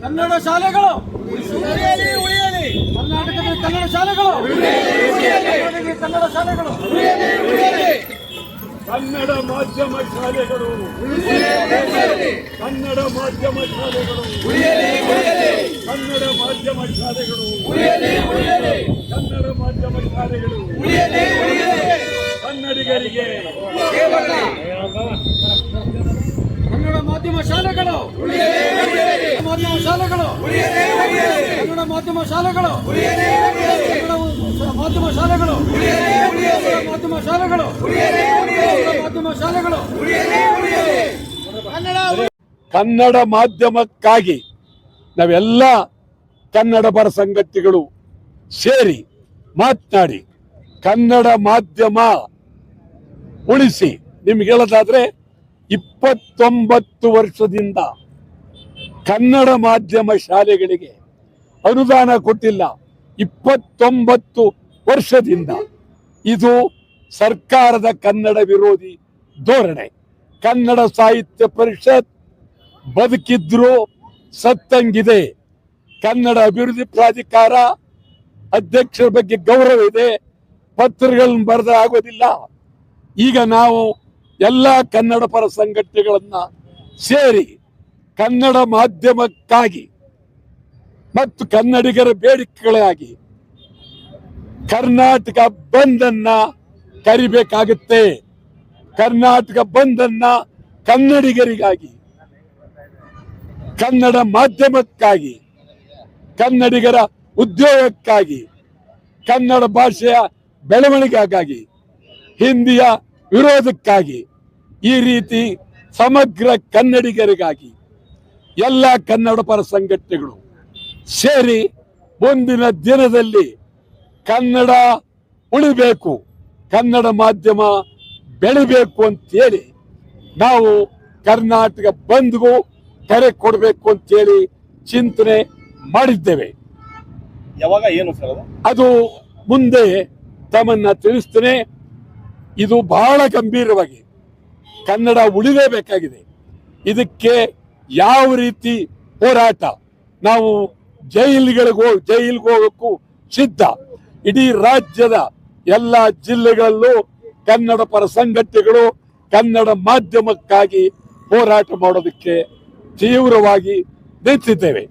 ಕನ್ನಡ ಶಾಲೆಗಳು ಕರ್ನಾಟಕದ ಕನ್ನಡ ಶಾಲೆಗಳು ಕನ್ನಡ ಶಾಲೆಗಳು ಕನ್ನಡ ಮಾಧ್ಯಮ ಶಾಲೆಗಳು ಕನ್ನಡ ಮಾಧ್ಯಮ ಶಾಲೆಗಳು ಕನ್ನಡ ಮಾಧ್ಯಮ ಶಾಲೆಗಳು ಕನ್ನಡ ಮಾಧ್ಯಮ ಶಾಲೆಗಳು ಕನ್ನಡಿಗರಿಗೆ ಕನ್ನಡ ಮಾಧ್ಯಮ ಶಾಲೆಗಳು ಮಾಧ್ಯಮ ಶಾಲೆಗಳು ಕನ್ನಡ ಮಾಧ್ಯಮ ಶಾಲೆಗಳು ಮಾಧ್ಯಮ ಶಾಲೆಗಳು ಮಾಧ್ಯಮ ಶಾಲೆಗಳು ಮಾಧ್ಯಮ ಶಾಲೆಗಳು ಕನ್ನಡ ಮಾಧ್ಯಮಕ್ಕಾಗಿ ನಾವೆಲ್ಲ ಕನ್ನಡ ಪರ ಸಂಘಟನೆಗಳು ಸೇರಿ ಮಾತನಾಡಿ ಕನ್ನಡ ಮಾಧ್ಯಮ ಉಳಿಸಿ. ನಿಮ್ಗೆ ಹೇಳೋದಾದ್ರೆ 29 ವರ್ಷದಿಂದ ಕನ್ನಡ ಮಾಧ್ಯಮ ಶಾಲೆಗಳಿಗೆ ಅನುದಾನ ಕೊಟ್ಟಿಲ್ಲ. 29 ವರ್ಷದಿಂದ ಇದು ಸರ್ಕಾರದ ಕನ್ನಡ ವಿರೋಧಿ ಧೋರಣೆ. ಕನ್ನಡ ಸಾಹಿತ್ಯ ಪರಿಷತ್ ಬದುಕಿದ್ರು ಸತ್ತಂಗಿದೆ. ಕನ್ನಡ ಅಭಿವೃದ್ಧಿ ಪ್ರಾಧಿಕಾರ ಅಧ್ಯಕ್ಷರ ಬಗ್ಗೆ ಗೌರವ ಇದೆ, ಪತ್ರಗಳನ್ನು ಬರೆದ ಆಗೋದಿಲ್ಲ. ಈಗ ನಾವು ಎಲ್ಲ ಕನ್ನಡ ಪರ ಸಂಘಟನೆಗಳನ್ನ ಸೇರಿ ಕನ್ನಡ ಮಾಧ್ಯಮಕ್ಕಾಗಿ ಮತ್ತು ಕನ್ನಡಿಗರ ಬೇಡಿಕೆಗಳಿಗಾಗಿ ಕರ್ನಾಟಕ ಬಂದ್ ಅನ್ನ ಕರಿಬೇಕಾಗುತ್ತೆ. ಕರ್ನಾಟಕ ಬಂದ್ ಅನ್ನ ಕನ್ನಡಿಗರಿಗಾಗಿ, ಕನ್ನಡ ಮಾಧ್ಯಮಕ್ಕಾಗಿ, ಕನ್ನಡಿಗರ ಉದ್ಯೋಗಕ್ಕಾಗಿ, ಕನ್ನಡ ಭಾಷೆಯ ಬೆಳವಣಿಗೆಗಾಗಿ, ಹಿಂದಿಯ ವಿರೋಧಕ್ಕಾಗಿ, ಈ ರೀತಿ ಸಮಗ್ರ ಕನ್ನಡಿಗರಿಗಾಗಿ ಎಲ್ಲ ಕನ್ನಡ ಪರ ಸಂಘಟನೆಗಳು ಸೇರಿ ಮುಂದಿನ ದಿನದಲ್ಲಿ ಕನ್ನಡ ಉಳಿಬೇಕು, ಕನ್ನಡ ಮಾಧ್ಯಮ ಬೆಳಿಬೇಕು ಅಂತೇಳಿ ನಾವು ಕರ್ನಾಟಕ ಬಂದ್ಗೂ ಕರೆ ಕೊಡಬೇಕು ಅಂತೇಳಿ ಚಿಂತನೆ ಮಾಡಿದ್ದೇವೆ. ಯಾವಾಗ ಏನು ಸರ್ ಅದು ಮುಂದೆ ತಮ್ಮನ್ನ ತಿಳಿಸ್ತೇನೆ. ಇದು ಬಹಳ ಗಂಭೀರವಾಗಿ ಕನ್ನಡ ಉಳಿಲೇಬೇಕಾಗಿದೆ. ಇದಕ್ಕೆ ಯಾವ ರೀತಿ ಹೋರಾಟ, ನಾವು ಜೈಲಿಗೆ ಹೋಗಕ್ಕೂ ಸಿದ್ಧ. ಇಡೀ ರಾಜ್ಯದ ಎಲ್ಲ ಜಿಲ್ಲೆಗಳಲ್ಲೂ ಕನ್ನಡ ಪರ ಸಂಘಟನೆಗಳು ಕನ್ನಡ ಮಾಧ್ಯಮಕ್ಕಾಗಿ ಹೋರಾಟ ಮಾಡೋದಕ್ಕೆ ತೀವ್ರವಾಗಿ ನಿಂತಿದ್ದೇವೆ.